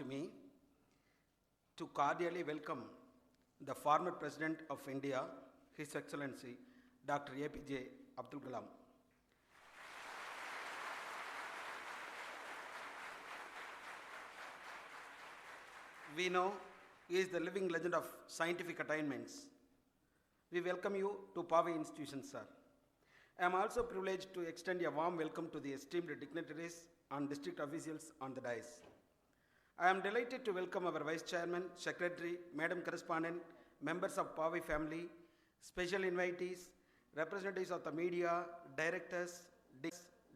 To me to cordially welcome the former President of India, His Excellency Dr. APJ Abdul Kalam. We know he is the living legend of scientific attainments. We welcome you to Paavai institution, sir. I am also privileged to extend a warm welcome to the esteemed dignitaries and district officials on the dais. I am delighted to welcome our Vice Chairman, Secretary, Madam Correspondent, members of Paavai family, special invitees, representatives of the media, directors,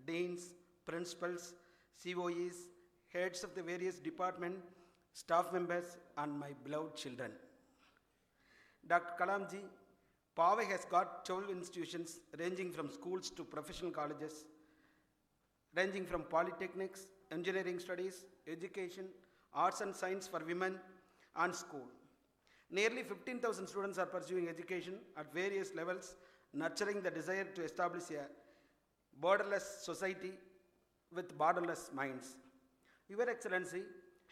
deans, principals, COEs, heads of the various departments, staff members, and my beloved children. Dr. Kalamji, Paavai has got 12 institutions ranging from schools to professional colleges, ranging from polytechnics, engineering studies, education, arts and science for women, and school. Nearly 15,000 students are pursuing education at various levels, nurturing the desire to establish a borderless society with borderless minds. Your Excellency,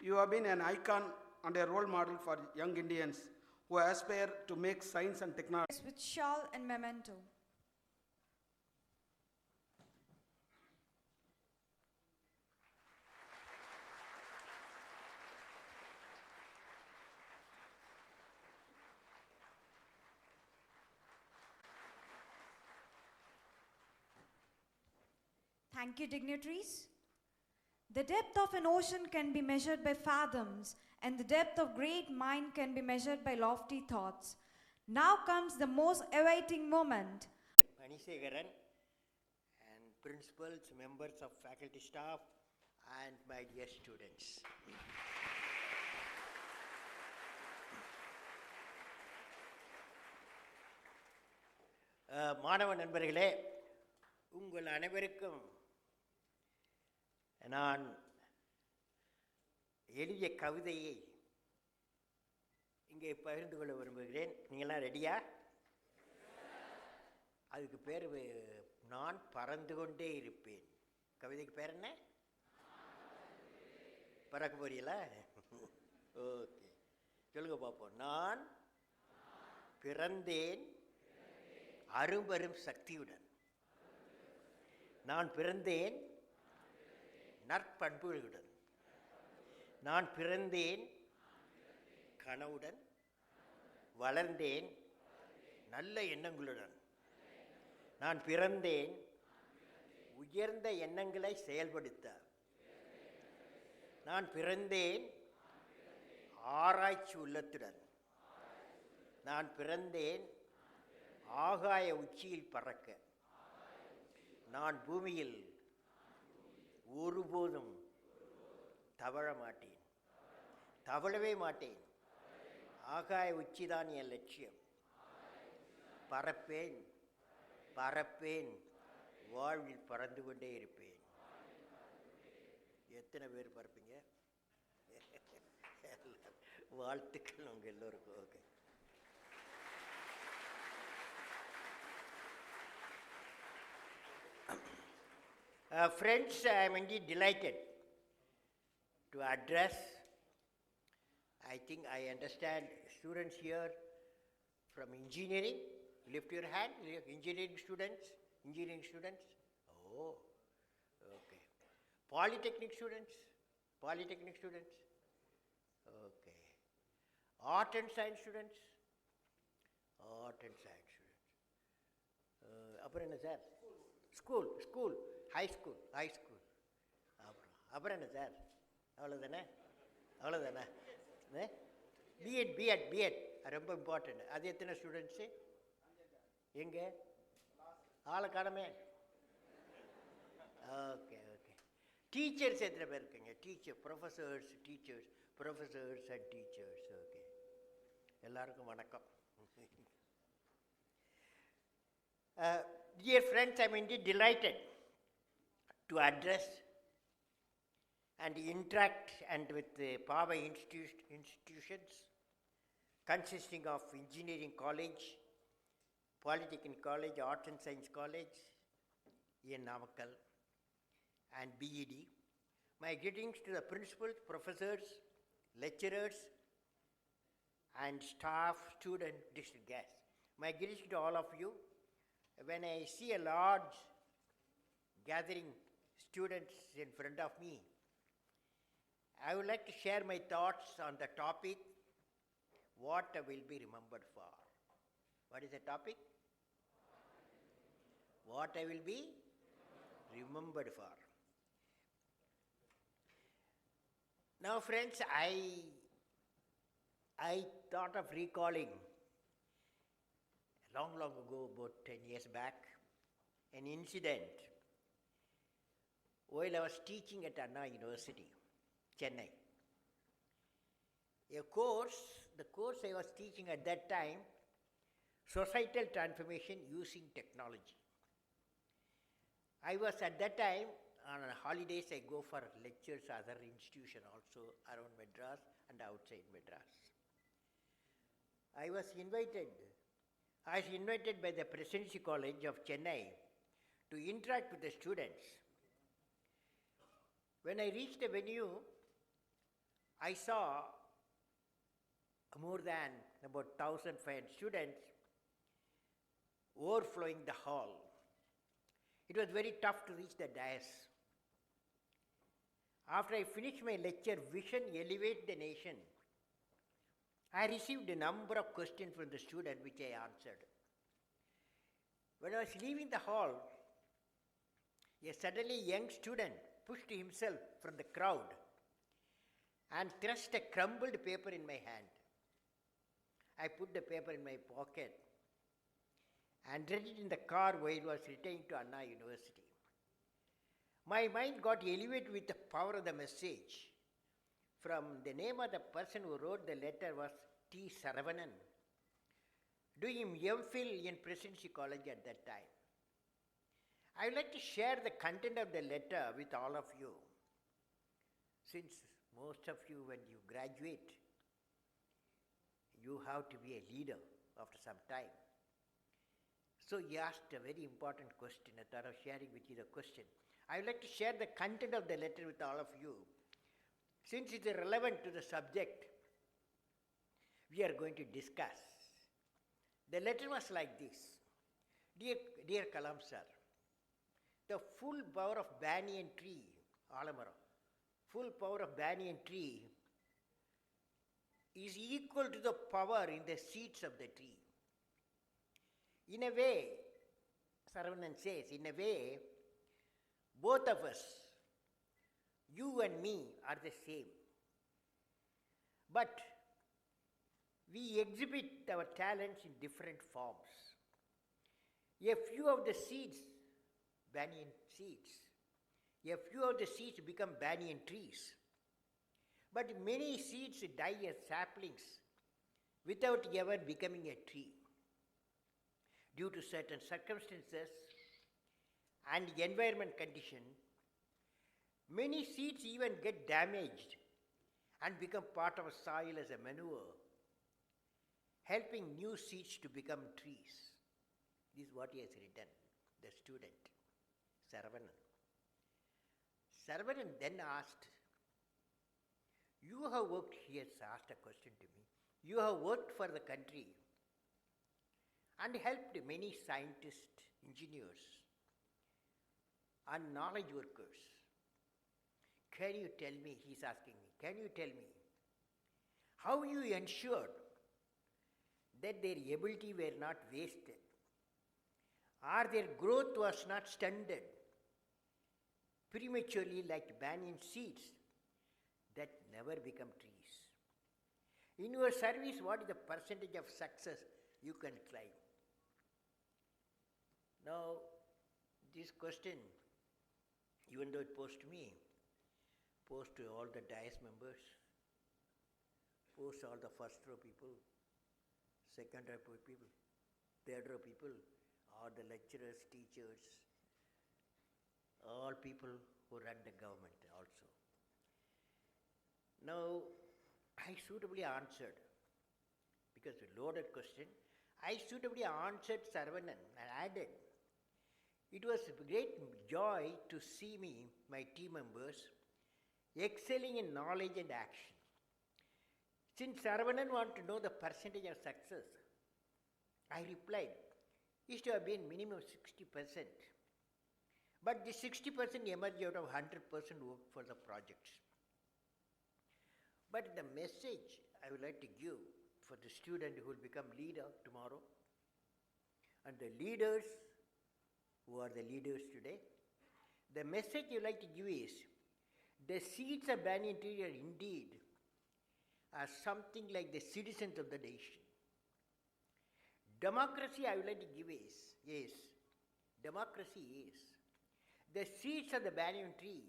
you have been an icon and a role model for young Indians who aspire to make science and technology. With shawl and memento. Thank you, dignitaries. The depth of an ocean can be measured by fathoms, and the depth of great mind can be measured by lofty thoughts. Now comes the most awaiting moment. Manisegaran and principals, members of faculty staff, and my dear students. மாணவ நண்பர்களே, உங்கள் அனைவருக்கும் நான் எழுதிய கவிதையை இங்கே பகிர்ந்து கொள்ள விரும்புகிறேன். நீங்களாம் ரெடியா? அதுக்கு பேர் நான் பறந்து கொண்டே இருப்பேன். கவிதைக்கு பேர் என்ன? பறக்க போறீங்களா? ஓகே, சொல்லுங்க பார்ப்போம். நான் பிறந்தேன் அரும்பெரும் சக்தியுடன். நான் பிறந்தேன் நற்பண்புகளுடன். நான் பிறந்தேன் கனவுடன். வளர்ந்தேன் நல்ல எண்ணங்களுடன். நான் பிறந்தேன் உயர்ந்த எண்ணங்களை செயல்படுத்த. நான் பிறந்தேன் ஆராய்ச்சி உள்ளத்துடன். நான் பிறந்தேன் ஆகாய உச்சியில் பறக்க. நான் பூமியில் ஒருபோதும் தவழ மாட்டேன், தவழவே மாட்டேன். ஆகாய உச்சிதான் என் லட்சியம். பறப்பேன் பறப்பேன், வாழ்வில் பறந்து கொண்டே இருப்பேன். எத்தனை பேர் பறப்பீங்க? வாழ்த்துக்கள் உங்க எல்லோருக்கும். Okay. Friends, I am indeed delighted to address. I think I understand students here from engineering. Lift your hand. Engineering students. Engineering students. Oh, okay. Polytechnic students. Polytechnic students. Okay. Art and science students. Art and science students. அப்புறம் என்ன sir? School school high school high school. அப்புறம் என்ன sir? அவ்வளோதானே? அவ்வளோதானே? BEd BEd BEd ரொம்ப important. அது எத்தனை students? எங்கே ஆளை காணமே? Okay okay. டீச்சர்ஸ் எத்தனை பேர் இருக்குங்க? Teacher professors teachers professors and teachers. Okay, எல்லாருக்கும் வணக்கம். Dear friends, I am indeed delighted to address and interact and with the Paavai institutions consisting of Engineering College, Polytechnic College, Arts and Science College in Namakkal, and BED. My greetings to the principals, professors, lecturers, and staff, student, district guests. My greetings to all of you. When I see a large gathering students in front of me, I would like to share my thoughts on the topic, what I will be remembered for. What is the topic? What I will be remembered for. Now, friends, I thought of recalling long ago, about 10 years back, an incident while I was teaching at Anna University, Chennai. The course I was teaching at that time, Societal Transformation Using Technology. I was at that time, on holidays I go for lectures other institution also around Madras and outside Madras. I was invited by the Presidency College of Chennai to interact with the students. When I reached the venue, I saw more than about 1,500 students overflowing the hall. It was very tough to reach the dais. After I finished my lecture, Vision Elevate the Nation, I received a number of questions from the student which I answered. When I was leaving the hall, a suddenly young student pushed himself from the crowd and thrust a crumbled paper in my hand. I put the paper in my pocket and read it in the car while I was returning to Anna University. My mind got elevated with the power of the message. From the name of the person who wrote the letter was T. Saravanan, doing MPhil in Presidency College at that time. I would like to share the content of the letter with all of you. Since most of you, when you graduate, you have to be a leader after some time. So he asked a very important question. I thought of sharing with you the question. I would like to share the content of the letter with all of you. Since it is relevant to the subject we are going to discuss. The letter was like this. Dear Kalam sir, the full power of banyan tree, Alamara, full power of banyan tree is equal to the power in the seeds of the tree. In a way, Saravanan says, in a way, both of us, you and me, are the same. But we exhibit our talents in different forms. A few of the seeds, banyan seeds, a few of the seeds become banyan trees. But many seeds die as saplings without ever becoming a tree. Due to certain circumstances and environment condition, many seeds even get damaged and become part of soil as a manure, helping new seeds to become trees. This is what he has written, the student, Saravanan. Saravanan then asked, you have worked, he has asked a question to me, you have worked for the country and helped many scientists, engineers, and knowledge workers. Can you tell me, he is asking me, can you tell me how you ensured that their ability were not wasted, or their growth was not stunted prematurely like banyan seeds that never become trees? In your service, what is the percentage of success you can claim? Now, this question, even though it posed to me, posed to all the dais members, posed to all the first row people, second row people, third row people, all the lecturers, teachers, all people who run the government also. Now, I suitably answered, because a loaded question, I suitably answered Saravanan and added, it was a great joy to see me, my team members, excelling in knowledge and action, Since Saravanan wanted to know the percentage of success, I replied, it should have been minimum 60%. But the 60% emerged out of 100% work for the projects. But the message I would like to give for the student who will become leader tomorrow, and the leaders who are the leaders today, the message you like to give is, the seeds of banyan tree are indeed are something like the citizens of the nation. Democracy I would like to give is democracy is, the seeds of the banyan tree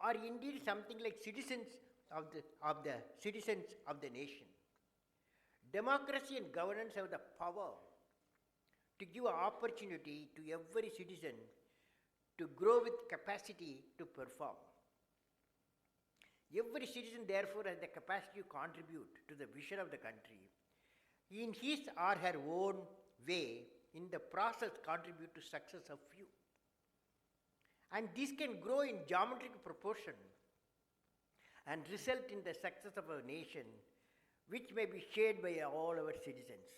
are indeed something like citizens of the citizens of the nation. Democracy and governance have the power to give opportunity to every citizen to grow with capacity to perform. Every citizen therefore has the capacity to contribute to the vision of the country in his or her own way, in the process contribute to success of few. And this can grow in geometric proportion and result in the success of a nation which may be shared by all our citizens.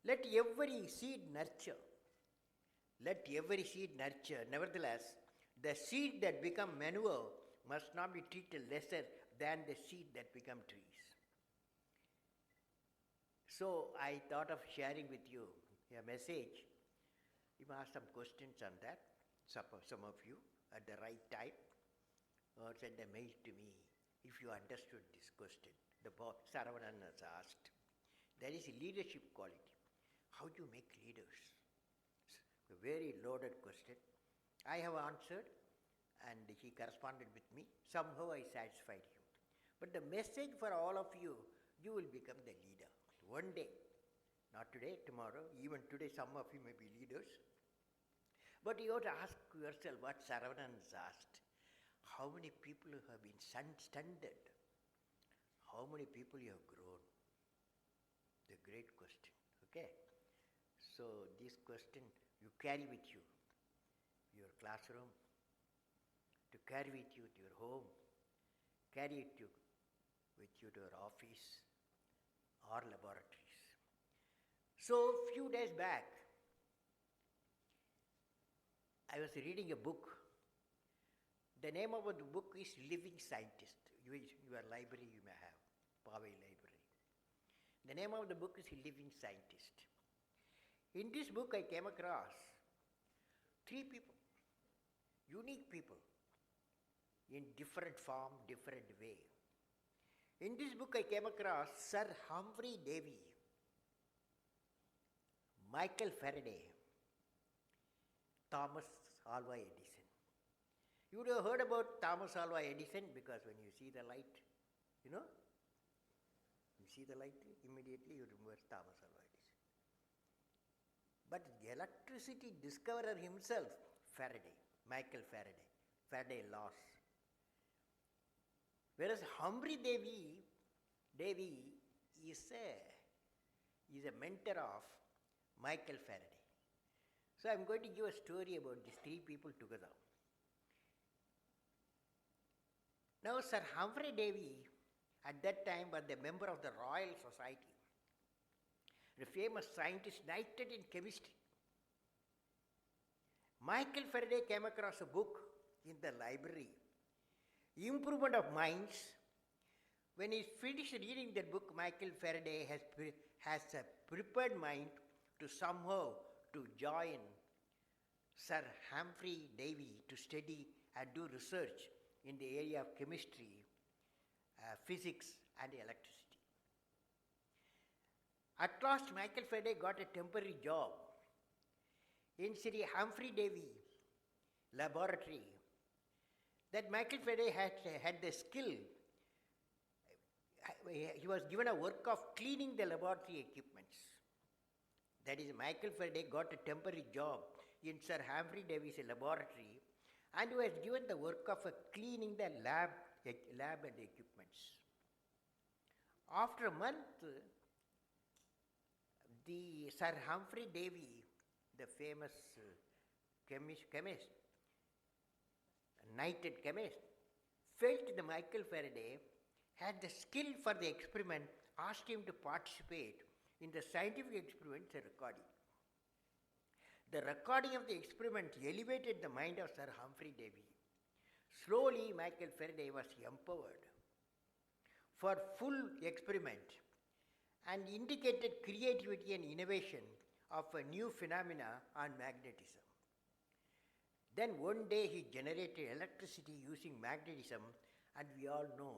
Let every seed nurture. Let every seed nurture. Nevertheless, the seed that become manure must not be treated lesser than the seed that become trees. So I thought of sharing with you a message. You may ask some questions on that, some of you, at the right time, or send a mail to me if you understood this question. The Saravanan has asked. There is a leadership quality. How do you make leaders? A very loaded question. I have answered, and he corresponded with me. Somehow I satisfied him. But the message for all of you, you will become the leader. One day, not today, tomorrow, even today some of you may be leaders. But you have to ask yourself what Saravanan has asked. How many people have been stunted? How many people you have grown? The great question. Okay? So this question you carry with you, your classroom, to carry with you to your home, carry it with you to your office or laboratories. So few days back, I was reading a book. The name of the book is Living Scientist. Your library you may have, Paavai library. The name of the book is Living Scientist. In this book I came across 3 people, unique people, in different form, different way. In this book I came across Sir Humphrey Davy, Michael Faraday, Thomas Alva Edison. You would have heard about Thomas Alva Edison because when you see the light, you see the light, immediately you remember Thomas Alva Edison. But the electricity discoverer himself, Faraday, Michael Faraday, Faraday laws. Whereas Humphrey Davy is a mentor of Michael Faraday. So I am going to give a story about these 3 people together. Now Sir Humphrey Davy at that time was the member of the Royal Society, a famous scientist knighted in chemistry. Michael Faraday came across a book in the library, Improvement of Minds. When he finished reading that book, Michael Faraday has a prepared mind to somehow to join Sir Humphrey Davy to study and do research in the area of chemistry, physics and electricity. At last, Michael Faraday got a temporary job in Sir Humphrey Davy laboratory. That Michael Faraday had the skill. He was given a work of cleaning the laboratory equipments. That is, Michael Faraday got a temporary job in Sir Humphrey Davy's laboratory and was given the work of cleaning the lab and equipments. After a month, the Sir Humphrey Davy, the famous chemist, knighted chemist, felt the Michael Faraday had the skill for the experiment, asked him to participate in the scientific experiments and recording. The recording of the experiment elevated the mind of Sir Humphrey Davy. Slowly, Michael Faraday was empowered for full experiment and indicated creativity and innovation of a new phenomena on magnetism. Then one day he generated electricity using magnetism, and we all know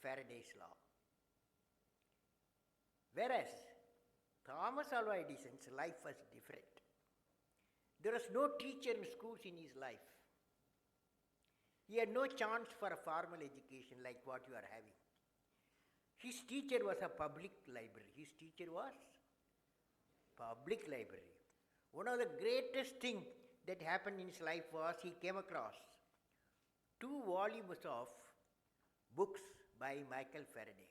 Faraday's law. Whereas Thomas Alva Edison's life was different. There was no teacher in schools in his life. He had no chance for a formal education like what you are having. His teacher was a public library. His teacher was public library. One of the greatest things that happened in his life was he came across 2 volumes of books by Michael Faraday,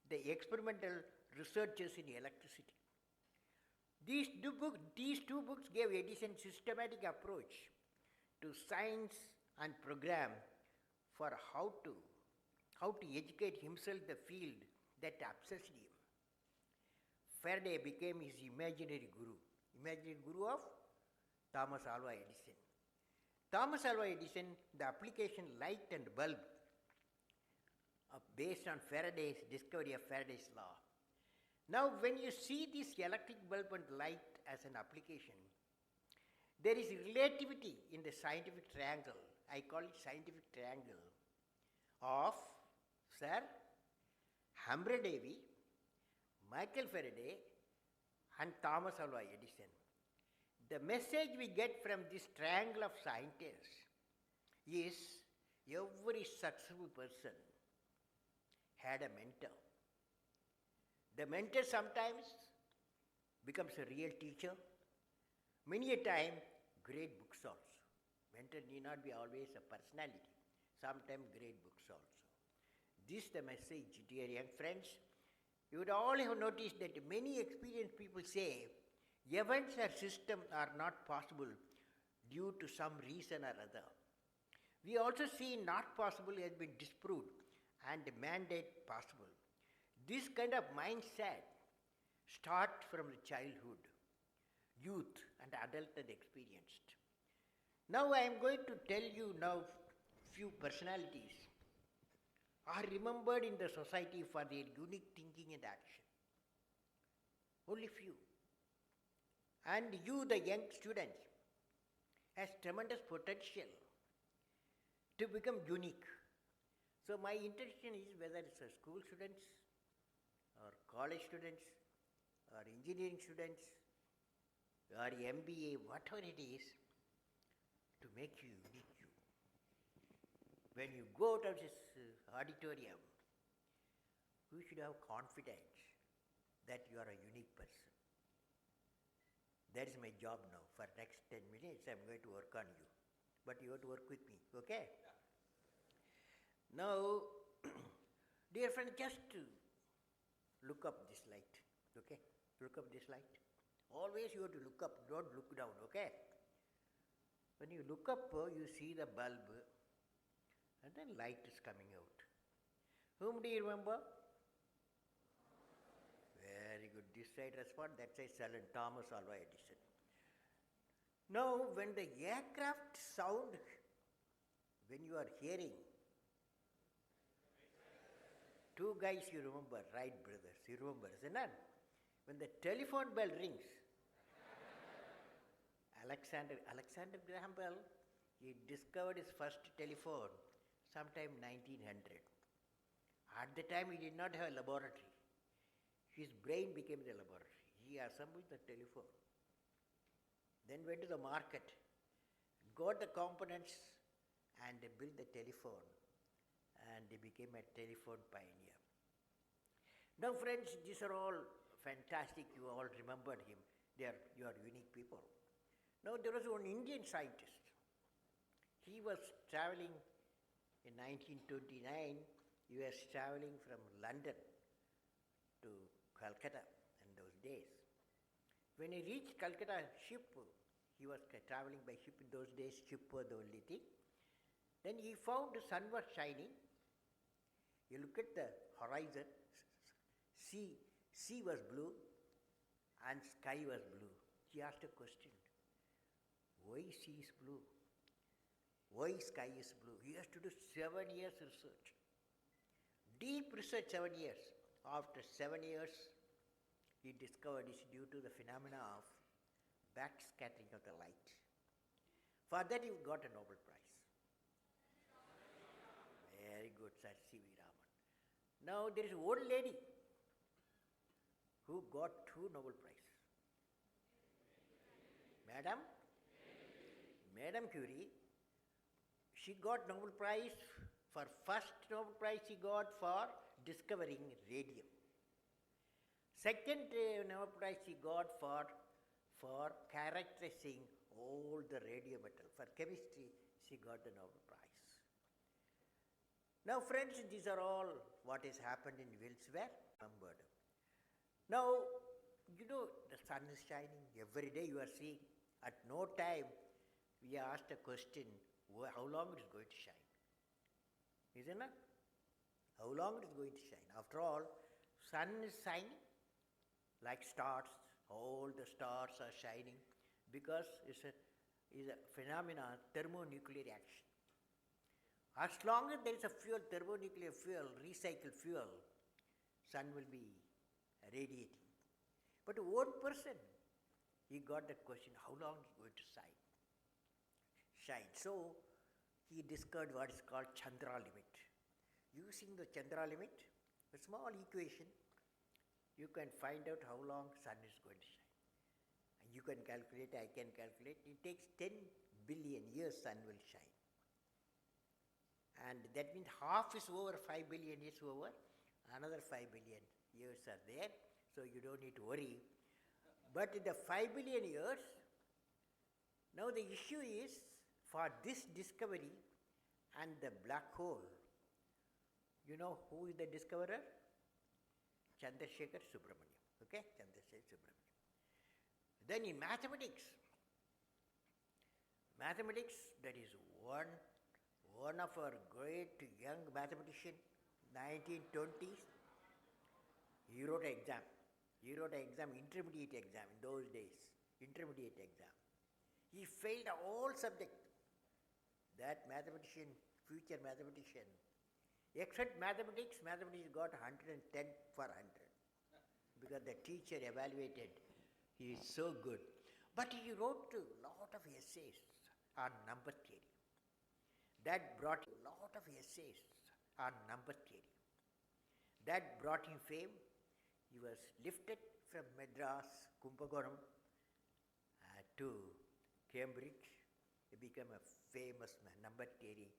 the experimental researches in electricity. These two books gave Edison systematic approach to science and program for how to educate himself the field that obsessed him. Faraday became his imaginary guru of Thomas Alva Edison. Thomas Alva Edison, the application light and bulb based on Faraday's discovery of Faraday's law. Now, when you see this electric bulb and light as an application, there is relativity in the scientific triangle. I call it scientific triangle of Sir Humphrey Davy, Michael Faraday, and Thomas Alva Edison. The message we get from this triangle of scientists is every successful person had a mentor. The mentor sometimes becomes a real teacher. Many a time, great books also. Mentor need not be always a personality. Sometimes great books also. This is the message, dear young friends. You would all have noticed that many experienced people say events or systems are not possible due to some reason or other. We also see not possible has been disproved and mandate possible. This kind of mindset starts from the childhood, youth and adulthood experienced. Now I am going to tell you now few personalities are remembered in the society for their unique thinking and action. Only few. And you, the young students, has tremendous potential to become unique. So my intention is whether it's a school students or college students or engineering students or MBA, whatever it is, to make you unique. When you go out of this auditorium, you should have confidence that you are a unique person. That is my job now. For next 10 minutes, I am going to work on you. But you have to work with me, okay? Yeah. Now, dear friend, just look up this light, okay? Look up this light. Always you have to look up, don't look down, okay? When you look up, you see the bulb, and then light is coming out. Whom do you remember? Very good. This side respond, that side silent. Thomas Alva Edison. Now, when the aircraft sound, when you are hearing, 2 guys you remember, Wright brothers, you remember, isn't it? When the telephone bell rings, Alexander Graham Bell, he discovered his first telephone sometime 1900. At the time he did not have a laboratory. His brain became the laboratory. He assembled the telephone. Then went to the market, got the components and built the telephone, and he became a telephone pioneer. Now friends, these are all fantastic. You all remembered him. You are unique people. Now there was one Indian scientist. He was traveling in 1929. He was traveling from London to Calcutta in those days. When he reached Calcutta, he was traveling by ship in those days, ship was the only thing. Then he found the sun was shining. You look at the horizon, sea was blue and sky was blue. He asked a question, why sea is blue? Why sky is blue? He has to do 7 years research. Deep research, 7 years. After 7 years, he discovered it's due to the phenomena of backscattering of the light. For that he got a Nobel Prize. Very good, Sir C.V. Raman. Now there is an old lady who got 2 Nobel Prizes. Madam Curie, she got Nobel Prize for first Nobel Prize she got for discovering radium. Second Nobel Prize she got for characterizing all the radiometal. For chemistry, she got the Nobel Prize. Now, friends, these are all what has happened in Wilsware. Remembered. Now, you know, the sun is shining. Every day you are seeing. At no time, we asked a question, how long it is going to shine? Isn't it? How long it is going to shine? After all, sun is shining like stars. All the stars are shining because it's a phenomenon, thermonuclear reaction. As long as there is a fuel, thermonuclear fuel, recycled fuel, sun will be radiating. But one person, he got the question, how long is it going to shine? So, he discovered what is called Chandra limit. Using the Chandra limit, a small equation, you can find out how long sun is going to shine. And you can calculate, I can calculate, it takes 10 billion years sun will shine. And that means half is over, 5 billion is over, another 5 billion years are there, so you don't need to worry. But in the 5 billion years, now the issue is, for this discovery and the black hole, you know who is the discoverer? Chandrasekhar Subramanian. Okay, Chandrasekhar Subramanian. Then in mathematics, that is one of our great young mathematician, 1920s, he wrote an exam. Intermediate exam in those days, intermediate exam. He failed all subjects. That mathematician, future mathematician, except mathematics got 110 for 100 because the teacher evaluated. He is so good. But he wrote a lot of essays on number theory. That brought him a lot of essays on number theory. That brought him fame. He was lifted from Madras, Kumbakonam to Cambridge. He became a famous number theory,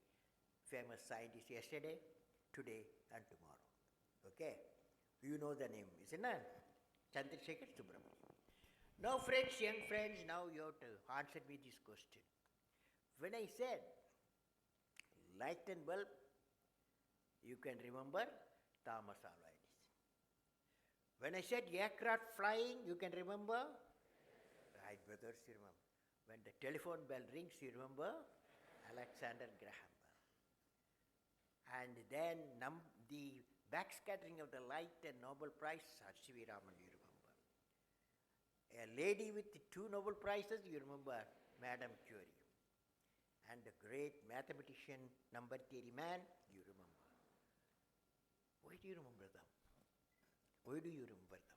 famous scientist yesterday, today and tomorrow. Okay? You know the name, isn't it? Chandrasekhar Subramanian. Now friends, young friends, now you have to answer me this question. When I said light and bulb, you can remember Thomas Alva Edison. When I said aircraft flying, you can remember? Right, brothers, you remember. When the telephone bell rings, you remember? Alexander Graham Bell. And then the backscattering of the light and Nobel Prize, Sir C.V. Raman, you remember. A lady with 2 Nobel Prizes, you remember? Madam Curie. And the great mathematician, number theory man, you remember. Why do you remember them? Why do you remember them?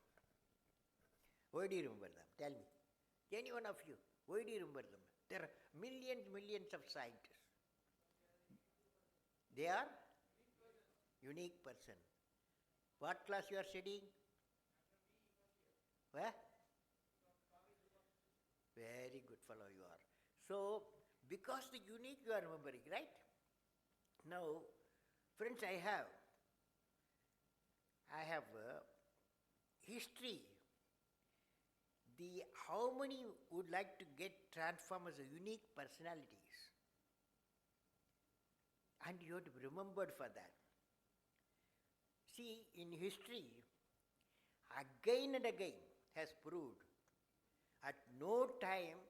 Why do you remember them? Tell me. Any one of you, why do you remember them? There are millions of scientists. They are unique person. What class you are studying? Where? Very good fellow you are. So, because the unique you are remembering, right? Now, friends, I have history. How many would like to get transformed as a unique personalities? And you have to be remembered for that. See, in history, again and again has proved, at no time,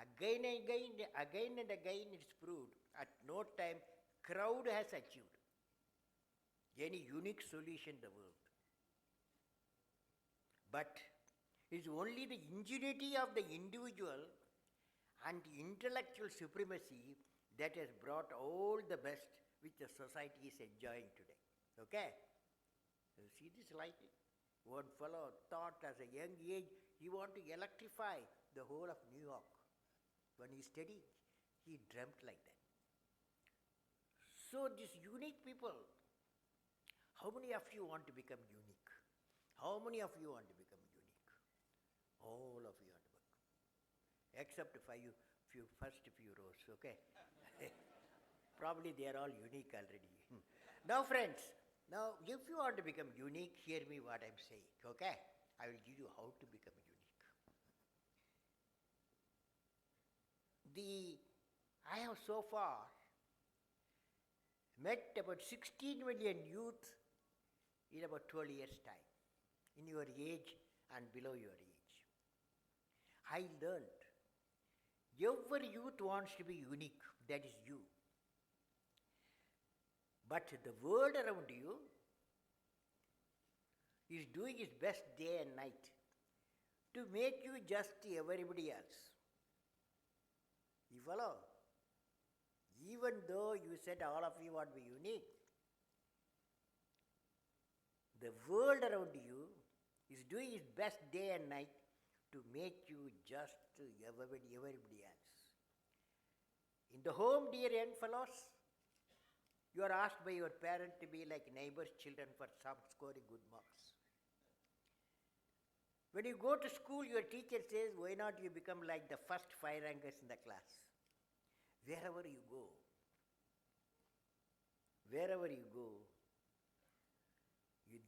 again and again it's proved, at no time crowd has achieved. any unique solution in the world. But it's only the ingenuity of the individual and intellectual supremacy that has brought all the best which the society is enjoying today. Okay? You see this light? One fellow thought as a young age he wanted to electrify the whole of New York. When he studied, he dreamt like that. So these unique people, how many of you want to become unique? How many of you want to become unique? All of you want to become. Except first few rows, okay? Probably they are all unique already. Now friends, now if you want to become unique, hear me what I am saying, okay? I will give you how to become unique. I have so far met about 16 million youth in about 12 years' time, in your age and below your age. I learned every youth wants to be unique, that is you. But the world around you is doing its best day and night to make you just everybody else. You follow? Even though you said all of you want to be unique, the world around you is doing its best day and night to make you just everybody else. In the home, dear young fellows, you are asked by your parent to be like neighbors' children for some scoring good marks. When you go to school, your teacher says, why not you become like the first 5 rankers in the class? Wherever you go,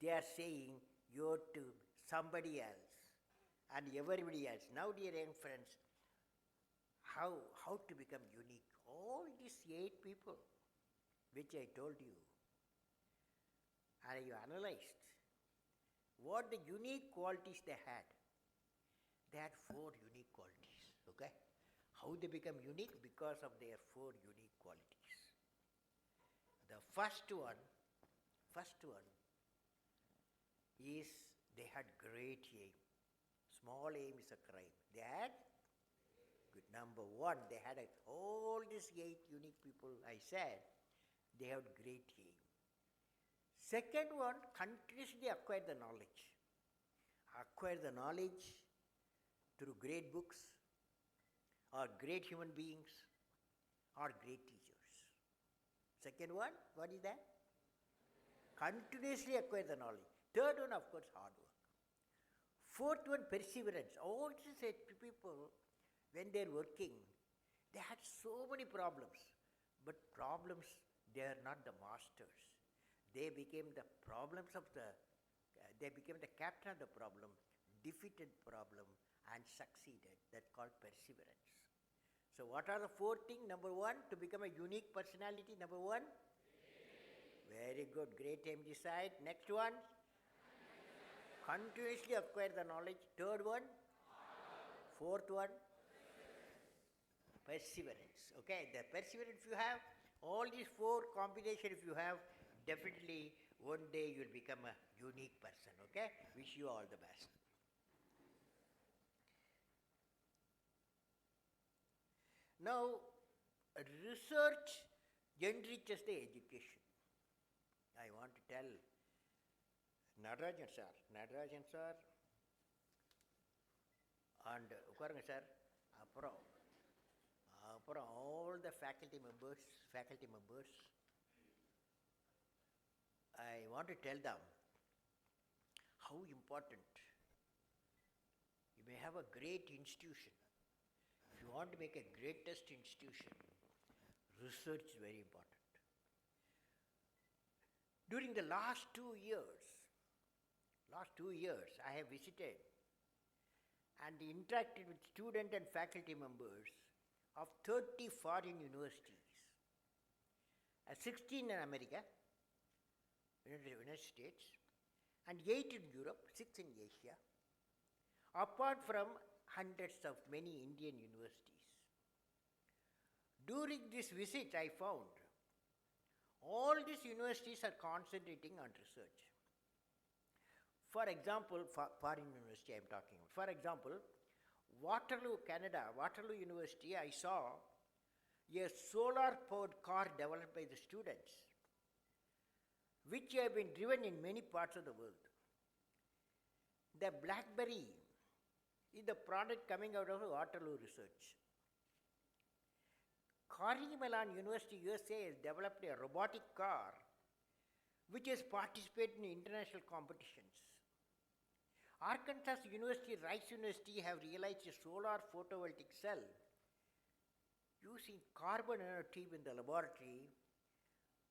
they are saying you're to somebody else and everybody else. Now, dear young friends, how to become unique? All these 8 people, which I told you, and you analyzed what the unique qualities they had. They had 4 unique qualities, okay? How they become unique? Because of their 4 unique qualities. The first one is they had great aim. Small aim is a crime. They had good. Number 1, they had all these 8 unique people I said, they have great aim. Second one, continuously acquire the knowledge. Acquire the knowledge through great books, or great human beings, or great teachers. Second one, what is that? Continuously acquire the knowledge. Third one, of course, hard work. Fourth one, perseverance. All these people, when they are working, they had so many problems. But problems, they are not the masters. They became the problems of they became the captain of the problem, defeated problem, and succeeded. That's called perseverance. So what are the 4 things? Number 1, to become a unique personality. Number 1? Very good. Great aim decide. Next one? Continuously acquire the knowledge. Third one? Fourth one? Perseverance. Okay, the perseverance you have, all these 4 combinations if you have, definitely one day you will become a unique person. Okay, wish you all the best. Now, research enriches the education. I want to tell Nadarajan sir, and Ukaranga sir, அப்புறம் all the faculty members, I want to tell them how important. You may have a great institution. If you want to make a greatest institution, research is very important. During the last 2 years, I have visited and interacted with student and faculty members of 30 foreign universities, 16 in America, United States, and 8 in Europe, 6 in Asia, apart from hundreds of many Indian universities. During this visit, I found All these universities are concentrating on research. For example, foreign university I am talking about. For example, Waterloo, Canada, Waterloo University, I saw a solar-powered car developed by the students, which have been driven in many parts of the world. The BlackBerry is the product coming out of Waterloo research. Carnegie Mellon University, USA has developed a robotic car which has participated in international competitions. Arkansas University, Rice University have realized a solar photovoltaic cell using carbon nanotube in the laboratory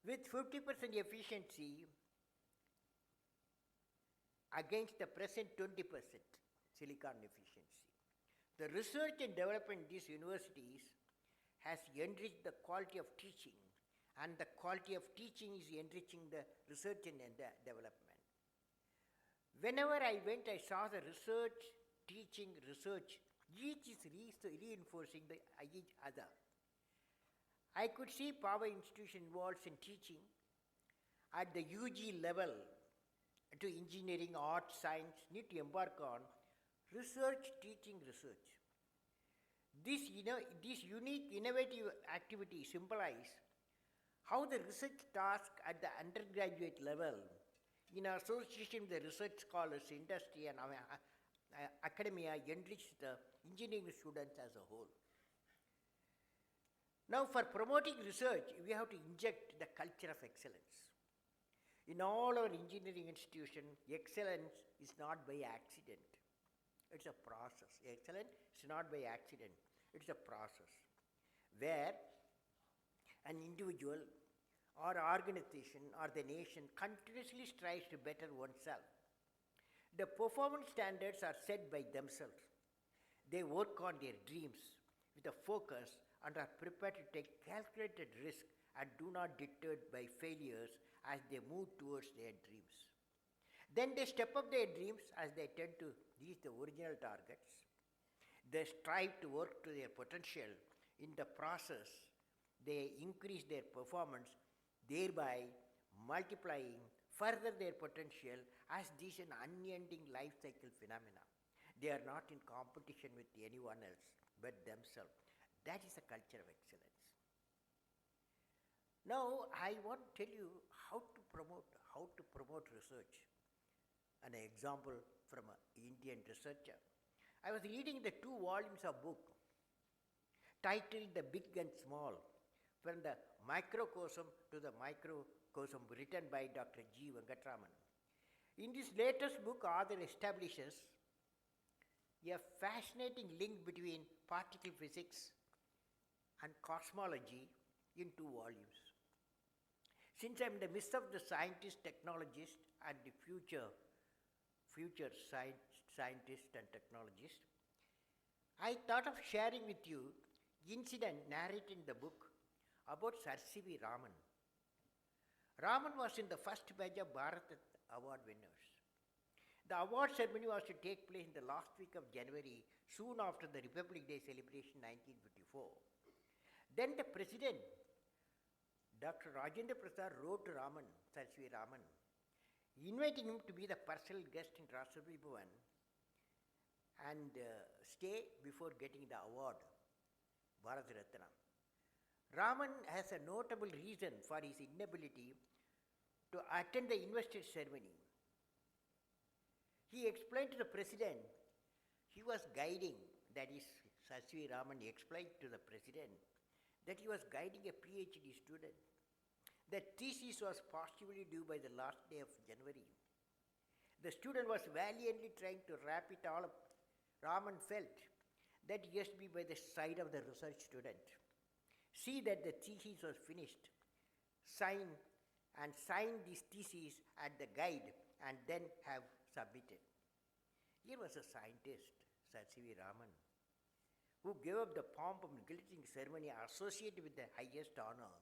with 50% efficiency against the present 20% silicon efficiency. The research and development in these universities has enriched the quality of teaching, and the quality of teaching is enriching the research and development. Whenever I went, I saw the research, teaching, research, each is reinforcing each other. I could see Paavai institution involved in teaching at the UG level to engineering, art, science, need to embark on research, teaching, research. These unique, innovative activities symbolize how the research task at the undergraduate level, in association with the research scholars, industry, and academia, enrich the engineering students as a whole. Now, for promoting research, we have to inject the culture of excellence. In all our engineering institutions, excellence is not by accident. It's a process. Excellence is not by accident. It's a process where an individual or organization or the nation continuously strives to better oneself. The performance standards are set by themselves. They work on their dreams with a focus and are prepared to take calculated risk and do not deterred by failures as they move towards their dreams. Then they step up their dreams as they tend to reach the original targets. They strive to work to their potential. In the process, they increase their performance, thereby multiplying further their potential, as this is an unending life cycle phenomena. They are not in competition with anyone else but themselves. That is a culture of excellence. Now, I want to tell you how to promote research. An example from an Indian researcher. I was reading the 2 volumes of book titled The Big and Small, from the microcosm to the microcosm, written by Dr. G. Venkatraman. In this latest book, author establishes a fascinating link between particle physics and cosmology in 2 volumes. Since I am in the midst of the scientist, technologist, and the future scientist and technologist, I thought of sharing with you incident narrated in the book about Sir C.V. Raman. Raman was in the first batch of Bharat Award winners. The award ceremony was to take place in the last week of January, soon after the Republic Day celebration 1954. Then the president, Dr. Rajendra Prasad, wrote to Raman, Sir C.V. Raman, inviting him to be the personal guest in Rashtrapati Bhavan and stay before getting the award, Bharat Ratna. Raman has a notable reason for his inability to attend the investor ceremony. He explained to the president, he was guiding, that is, Sir C.V. Raman explained to the president that he was guiding a PhD student. The thesis was possibly due by the last day of January. The student was valiantly trying to wrap it all up. Raman felt that he has to be by the side of the research student. See that the thesis was finished. Sign this thesis at the guide and then have submitted. Here was a scientist, Sir C.V. Raman, who gave up the pomp of glittering ceremony associated with the highest honor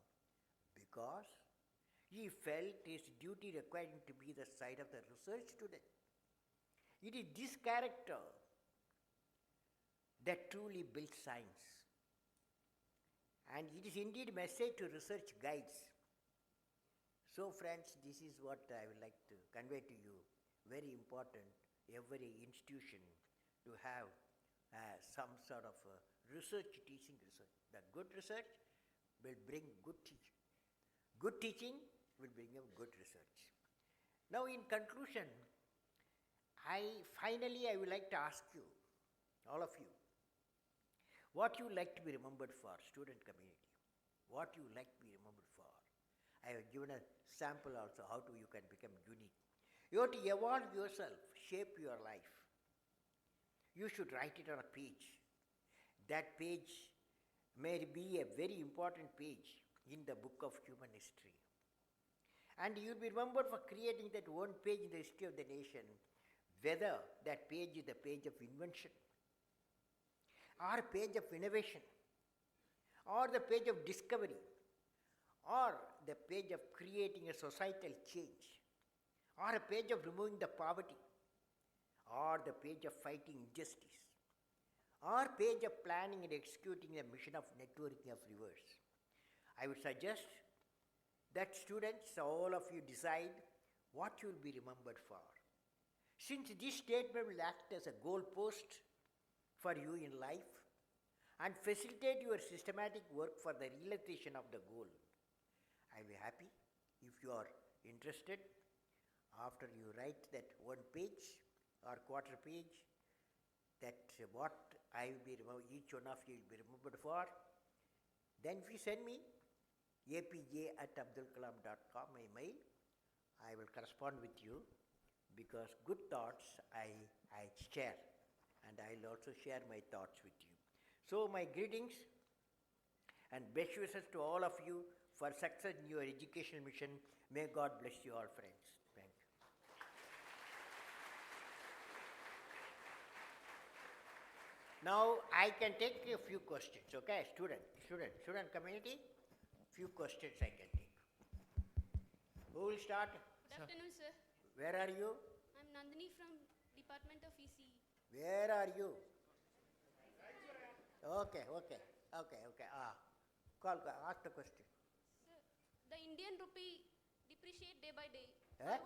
because he felt his duty required him to be the side of the research student. It is this character that truly builds science. And it is indeed a message to research guides. So friends, this is what I would like to convey to you. Very important, every institution to have some sort of research, teaching research. The good research will bring good teaching. Good teaching will bring a good research. Now in conclusion, I would like to ask you, all of you, what you like to be remembered for, student community. What you like to be remembered for. I have given a sample also how to you can become unique. You have to evolve yourself, shape your life. You should write it on a page. That page may be a very important page in the book of human history. And you will be remembered for creating that one page in the history of the nation, whether that page is the page of invention, or a page of innovation, or the page of discovery, or the page of creating a societal change, or a page of removing the poverty, or the page of fighting injustice, or page of planning and executing a mission of networking of rivers. I would suggest that students, all of you decide what you will be remembered for. Since this statement will act as a goalpost for you in life and facilitate your systematic work for the realization of the goal, I will be happy if you are interested. After you write that one page or quarter page, that what I will be each one of you will be remembered for, then if you send me apj@abdulkalam.com my mail, I will correspond with you, because good thoughts I share, and I will also share my thoughts with you. So my greetings and best wishes to all of you for success in your educational mission. May God bless you all, friends. Thank you. Now I can take a few questions, okay? Student community, few questions I can take. Who will start? Good afternoon, sir. Where are you? I'm Nandini from Department of ECE. Where are you? Okay. Call, ask the question. Sir, the Indian rupee depreciate day by day. Eh?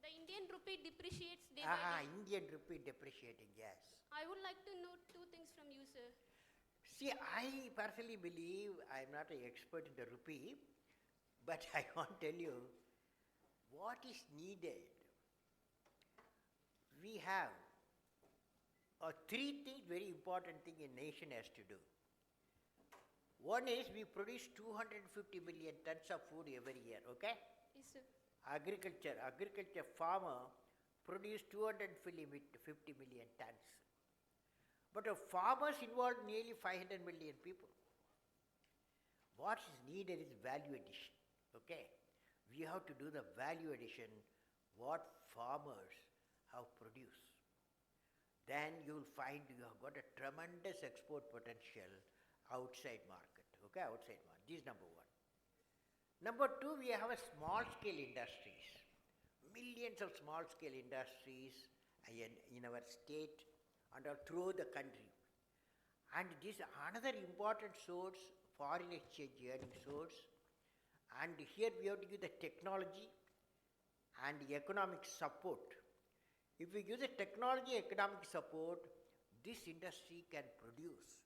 The Indian rupee depreciates day by day. Indian rupee depreciating, yes. I would like to know two things from you, sir. See, I personally believe, I am not an expert in the rupee, but I want to tell you what is needed. We have three things, very important thing a nation has to do. One is we produce 250 million tons of food every year, okay? Yes, sir. Agriculture farmer produce 250 million tons. But farmers involve nearly 500 million people. What is needed is value addition, okay? We have to do the value addition, what farmers have produced. Then you will find you have got a tremendous export potential outside market, okay, outside market. This is number one. Number two, we have a small scale industries. Millions of small scale industries in our state and all throughout the country. And this is another important source, foreign exchange earning source. And here we have to give the technology and the economic support. If we give the technology economic support, this industry can produce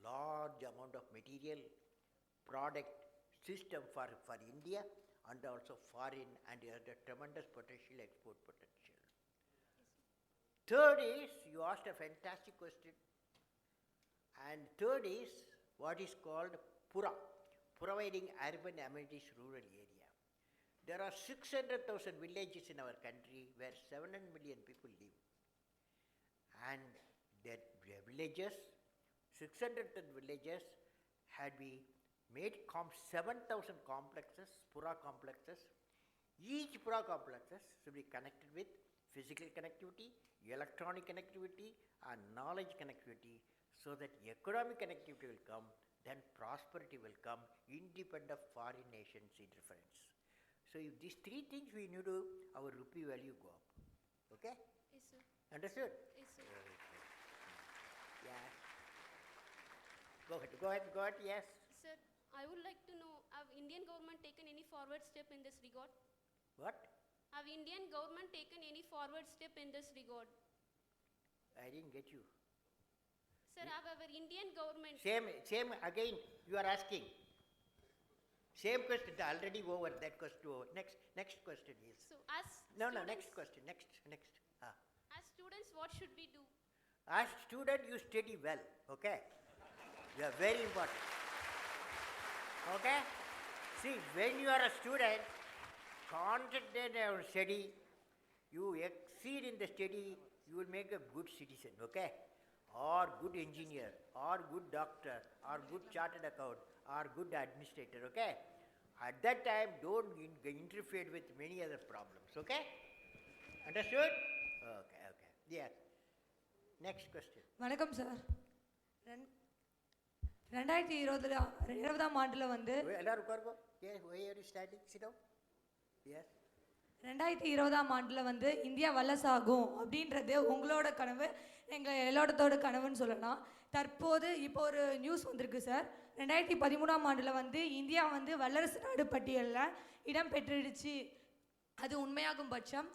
large amount of material, product, system for India and also foreign, and has a tremendous potential, export potential. Third is, you asked a fantastic question, and third is what is called PURA, providing urban amenities rural area. There are 600,000 villages in our country where 700 million people live. And their villages, 600,000 villages had been made 7,000 complexes, PURA complexes. Each PURA complexes should be connected with physical connectivity, electronic connectivity and knowledge connectivity, so that economic connectivity will come, then prosperity will come, independent of foreign nations' interference. So if these three things we need to, our rupee value go up. Okay? Yes, sir. Understood? Yes, sir. Yeah. Go ahead, yes. Sir, I would like to know, have Indian government taken any forward step in this regard? What? Have Indian government taken any forward step in this regard? I didn't get you. Sir, have our Indian government... Same again you are asking. Same question, already over, that question over. Next question is. So, as No, students, next question, next. as students, what should we do? As student, you study well, okay? You are very important. Okay? See, when you are a student, concentrate on study, you exceed in the study, you will make a good citizen, okay? Or good engineer, or good doctor, or good chartered account, or good administrator, okay? At that time, don't interfere with many other problems, okay? Understood? Okay. Yes. Next question. வணக்கம் sir. 2020ஆம் ஆண்டுல வந்து எல்லாரும் உட்காருங்க. Yes, why are you standing? Sit down. Yes. 2020ஆம் ஆண்டுல வந்து India வல்லரசாகும் அப்படின்றது உங்களோட கனவு, எங்க எல்லாரோட கனவுன்னு சொல்லலாம். தற்போது இப்போ ஒரு நியூஸ் வந்திருக்கு சார். 2013ஆம் ஆண்டுல வந்து இந்தியா வந்து வல்லரசு நாடு பட்டியலில் இடம் பெற்றுடுச்சு. அது உண்மையாகும் பட்சம்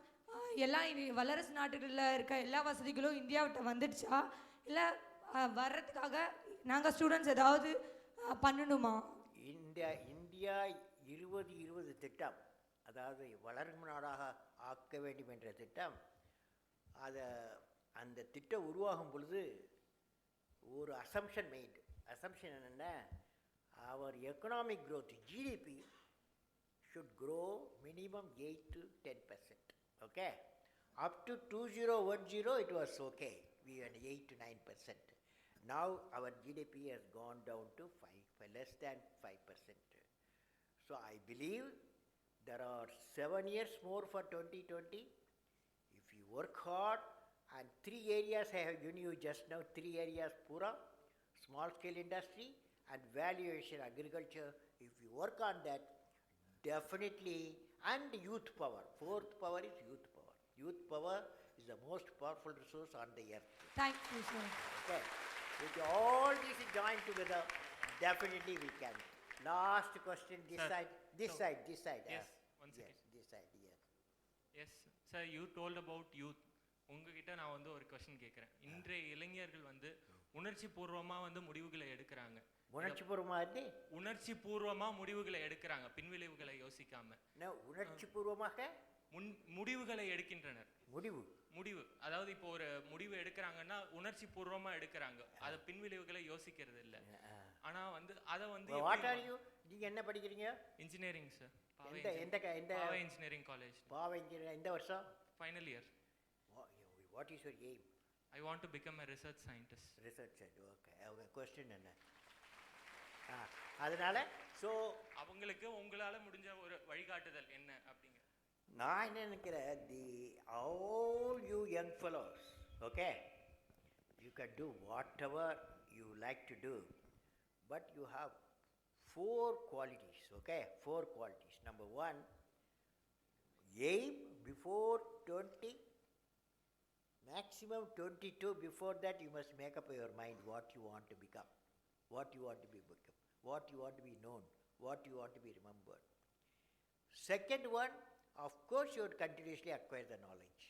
எல்லா வல்லரசு நாடுகளில் இருக்க எல்லா வசதிகளும் இந்தியாவிட்ட வந்துடுச்சா, இல்லை வர்றதுக்காக நாங்கள் ஸ்டூடெண்ட்ஸ் ஏதாவது பண்ணணுமா? இந்தியா 2020 திட்டம், அதாவது வளரும் நாடாக ஆக்க வேண்டும் என்ற திட்டம், அந்த திட்டம் உருவாகும் பொழுது ஒரு அசம்ஷன் என்னென்ன, our economic growth, GDP should grow minimum 8 to 10%. Okay? Up to 2010 it was okay. We had 8 to 9%. Now our GDP has gone down to less than 5%. So I believe there are 7 years more for 2020. If you work hard, and 3 areas I have given you just now, 3 areas pura, small scale industry and valuation agriculture. If you work on that, definitely, and youth power. Fourth power is youth power. Youth power is the most powerful resource on the earth. Thank you, sir. Okay. With all these joined together, definitely we can. Last question, this side. This side. Yes, one second. Yes, this side, yes. Yes, sir, you told about youth. உங்ககிட்ட நான் வந்து ஒரு question கேட்குறேன். இன்றைய இளைஞர்கள் வந்து உணர்ச்சி பூர்வமாக வந்து முடிவுகளை எடுக்கிறாங்க. உணர்ச்சி பூர்வமாக முடிவுகளை எடுக்கிறாங்க, பின்விளைவுகளை யோசிக்காம. உணர்ச்சி பூர்வமாக முடிவுகளை எடுக்கின்றனர். முடிவு அதாவது இப்போ ஒரு முடிவு எடுக்கிறாங்கன்னா உணர்ச்சி பூர்வமாக எடுக்கிறாங்க, அது பின்விளைவுகளை யோசிக்கிறது இல்லை. ஆனா வந்து அதை வந்து நீங்க என்ன படிக்கிறீங்க? Engineering sir. பாவை இன்ஜினியரிங் காலேஜ். பாவை இன்ஜினியரிங் எந்த வருஷம்? Final year. What is your aim? I want to become a research scientist. Research scientist, okay. Okay, question என்ன? அதனால ஸோ அவங்களுக்கு உங்களால் முடிஞ்ச ஒரு வழிகாட்டுதல் என்ன அப்படிங்க? நான் என்ன நினைக்கிறேன், all you young fellows, okay, you can do whatever you like to do, but you have 4 qualities, okay, 4 qualities. Number 1, aim before 20, maximum 22. Before that you must make up your mind what you want to become, what you want to become, what you want to be known, what you want to be remembered. Second one, of course you would continuously acquire the knowledge.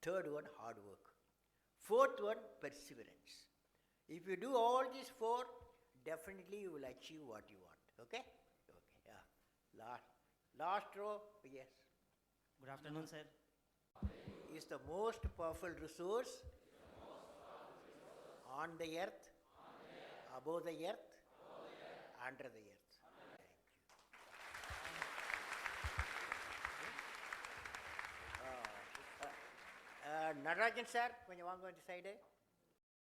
Third one, hard work. Fourth one, perseverance. If you do all these 4, definitely you will achieve what you want. Okay? Yeah. Last row, yes. Good afternoon, sir. Is the most powerful resource on the earth, above the earth, under the earth. Thank you. Natarajan sir, கொஞ்சம் வாங்க இந்த side.